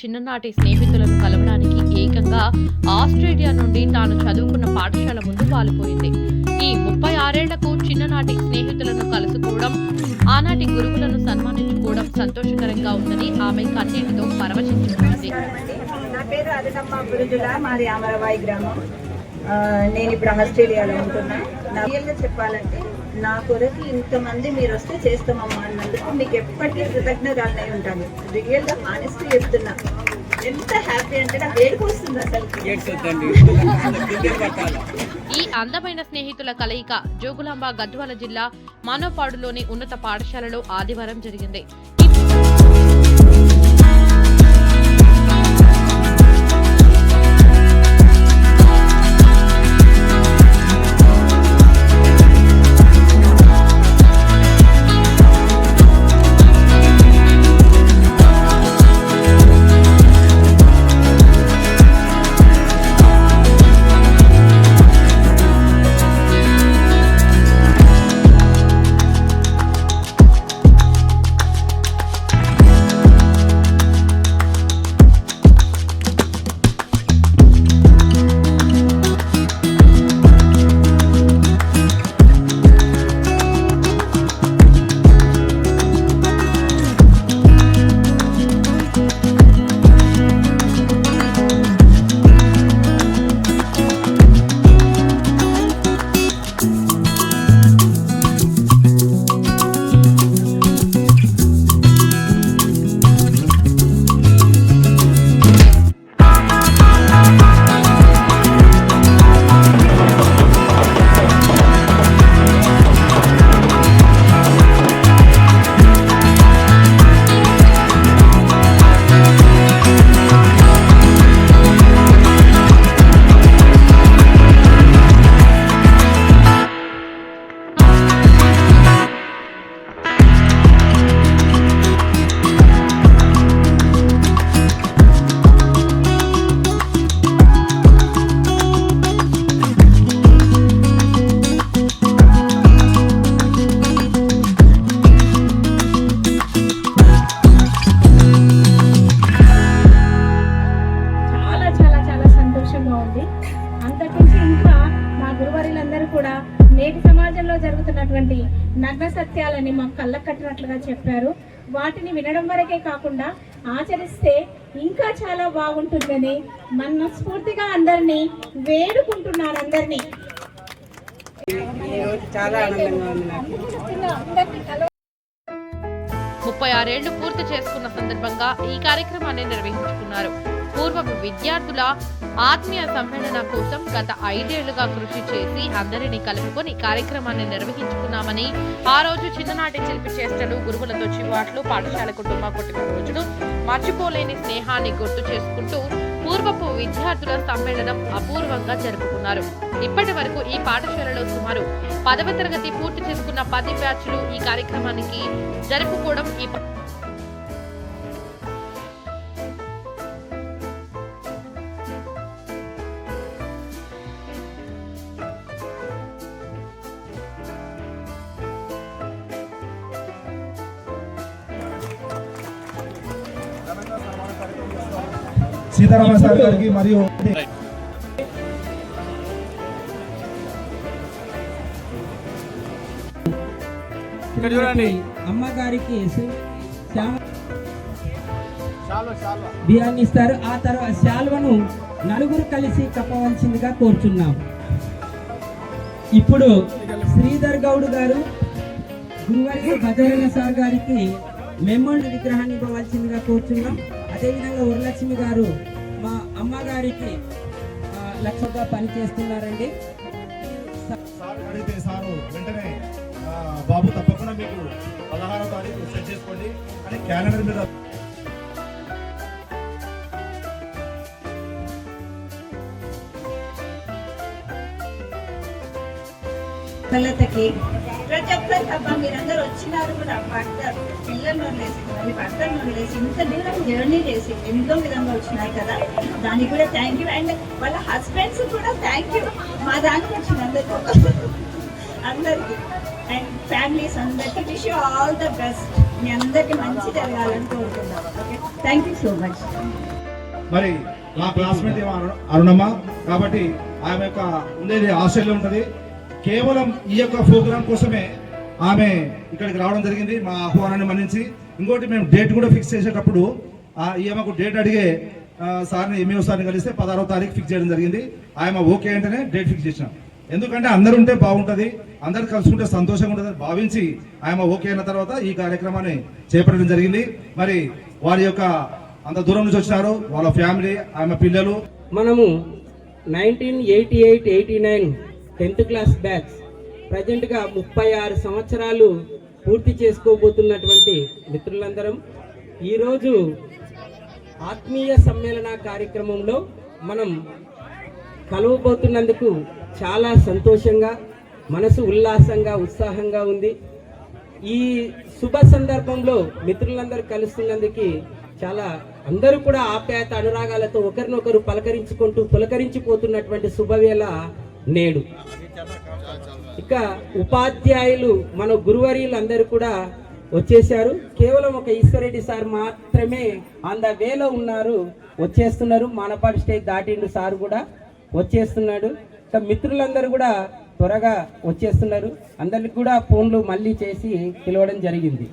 చిన్ననాటి స్నేహితులను కలవడానికి ఏకంగా ఆస్ట్రేలియా నుండి తాను చదువుకున్న పాఠశాల ముందు వాలిపోయింది. ఈ 36 ఏళ్లకు చిన్ననాటి స్నేహితులను కలుసుకోవడం, ఆనాటి గురువులను సన్మానించుకోవడం సంతోషకరంగా ఉందని ఆమె కన్నీటితో పరవశించుకుంది. నా పేరు అదనమ్మ బురుజుల, మాది అమరవాయి గ్రామం. నేను ఇప్పుడు ఆస్ట్రేలియాలో ఉంటున్నా. నా రియల్గా చెప్పాలంటే నా కొరకు ఇంతమంది మీరు వస్తే చేస్తామమ్మా అన్నందుకు మీకు ఎప్పటికీ కృతజ్ఞతలనే ఉంటాను. రియల్గా హానెస్ట్గా చెప్తున్నా. ఎంత హ్యాపీ అంటే నాకు ఏడుపు వస్తుంది అసలు. ఈ అందమైన స్నేహితుల కలయిక జోగులాంబ గద్వాల జిల్లా మానవపాడులోని ఉన్నత పాఠశాలలో ఆదివారం జరిగింది. అంతకుమించి ఇంకా మా గురువారులందరూ కూడా నేటి సమాజంలో జరుగుతున్నటువంటి నగ్న సత్యాలని మా కళ్ళకు కట్టినట్లుగా చెప్పారు. వాటిని వినడం వరకే కాకుండా ఆచరిస్తే ఇంకా చాలా బాగుంటుందని మనస్ఫూర్తిగా అందరినీ వేడుకుంటున్నాను. అందరినీ చాలా ఆనందంగా ఉంది నాకు. 36 ఏళ్లు పూర్తి చేసుకున్న సందర్భంగా ఈ కార్యక్రమాన్ని నిర్వహించుకున్నారు. పూర్వపు విద్యార్థుల ఆత్మీయ సమ్మేళన కోసం గత 5 ఏళ్లుగా కృషి చేసి అందరినీ కలుపుకొని కార్యక్రమాన్ని నిర్వహించుకున్నామని, ఆ రోజు చిన్ననాటి శిల్పి చేష్టలు, గురువులతో చివాట్లు, పాఠశాల కుటుంబ పుట్టినరోజులు, మర్చిపోలేని స్నేహాన్ని గుర్తు చేసుకుంటూ పూర్వపు విద్యార్థుల సమ్మేళనం అపూర్వంగా జరుపుకున్నారు. ఇప్పటి వరకు ఈ పాఠశాలలో సుమారు 10వ తరగతి పూర్తి చేసుకున్న 10 బ్యాచ్లు ఈ కార్యక్రమానికి జరుపుకోవడం సీతారామ సార్ గారికి మరియు ఇక్కడ చూడండి అమ్మగారికి బియ్యాన్ని ఇస్తారు. ఆ తర్వాత శాల్వను నలుగురు కలిసి కప్పవలసిందిగా కోరుచున్నాం. ఇప్పుడు శ్రీధర్ గౌడ్ గారు గురువారి భజరణ సార్ గారికి మెమోండ్ విగ్రహాన్ని ఇవ్వవలసిందిగా కోరుచున్నాం. అదేవిధంగా వరలక్ష్మి గారు మా అమ్మగారికి లక్షగా పనిచేస్తున్నారండి. అడిగితే సారు వెంటనే బాబు తప్పకుండా మీకు 16వ తారీఖు సెట్ చేసుకోండి అని క్యాలెండర్ మీద పిల్లలకి ప్రతి ఒక్కరికి అబ్బా మీరందరూ వచ్చినారు కూడా పిల్లలను వదిలేసి మళ్ళీ భర్తను వదిలేసి ఇంత దూరం జర్నీ చేసి ఎంతో విధంగా వచ్చినారు కదా, దానికి కూడా థ్యాంక్ యూ. అండ్ వాళ్ళ హస్బెండ్స్ కూడా థ్యాంక్ యూ. మా దానికి వచ్చినందుకు అందరికీ అండ్ ఫ్యామిలీస్ అందరికీ wish you all the best. మీ అందరికీ మంచి జరగాలని కోరుకుందాం. Okay, thank you so much. మరి నా క్లాస్మేట్ ఏమో అరుణమ్మ, కాబట్టి ఆమె యొక్క ఉండేది ఆస్ట్రేలియా ఉంటుంది. కేవలం ఈ యొక్క ప్రోగ్రామ్ కోసమే ఆమె ఇక్కడికి రావడం జరిగింది, మా ఆహ్వానాన్ని మన్నించి. ఇంకోటి మేము డేట్ కూడా ఫిక్స్ చేసేటప్పుడు ఈమెకు డేట్ అడిగే సార్ని ఎంఈఓ సార్ని కలిస్తే 16వ తారీఖు ఫిక్స్ చేయడం జరిగింది. ఆమె ఓకే అంటేనే డేట్ ఫిక్స్ చేసినాం. ఎందుకంటే అందరూ ఉంటే బాగుంటుంది, అందరు కలుసుకుంటే సంతోషంగా ఉంటుందని భావించి ఆమె ఓకే అయిన తర్వాత ఈ కార్యక్రమాన్ని చేపట్టడం జరిగింది. మరి వారి యొక్క అంత దూరం నుంచి వచ్చినారు, వాళ్ళ ఫ్యామిలీ, ఆమె పిల్లలు. మనము 1988-89 10th క్లాస్ బ్యాచ్ ప్రజెంట్గా 36 సంవత్సరాలు పూర్తి చేసుకోబోతున్నటువంటి మిత్రులందరం ఈరోజు ఆత్మీయ సమ్మేళన కార్యక్రమంలో మనం కలవబోతున్నందుకు చాలా సంతోషంగా, మనసు ఉల్లాసంగా, ఉత్సాహంగా ఉంది. ఈ శుభ సందర్భంలో మిత్రులందరూ కలుస్తున్నందుకు చాలా అందరూ కూడా ఆప్యాయత అనురాగాలతో ఒకరినొకరు పలకరించుకుంటూ పులకరించిపోతున్నటువంటి శుభవేళ నేడు. ఇక ఉపాధ్యాయులు మన గురువర్యులు అందరూ కూడా వచ్చేసారు. కేవలం ఒక ఈశ్వరెడ్డి సార్ మాత్రమే ఆన్ ద వేలో ఉన్నారు, వచ్చేస్తున్నారు. మానపాటి స్టేజ్ దాటిండు సార్ కూడా వచ్చేస్తున్నాడు. ఇక మిత్రులందరూ కూడా త్వరగా వచ్చేస్తున్నారు. అందరికి కూడా ఫోన్లు మళ్ళీ చేసి పిలవడం జరిగింది.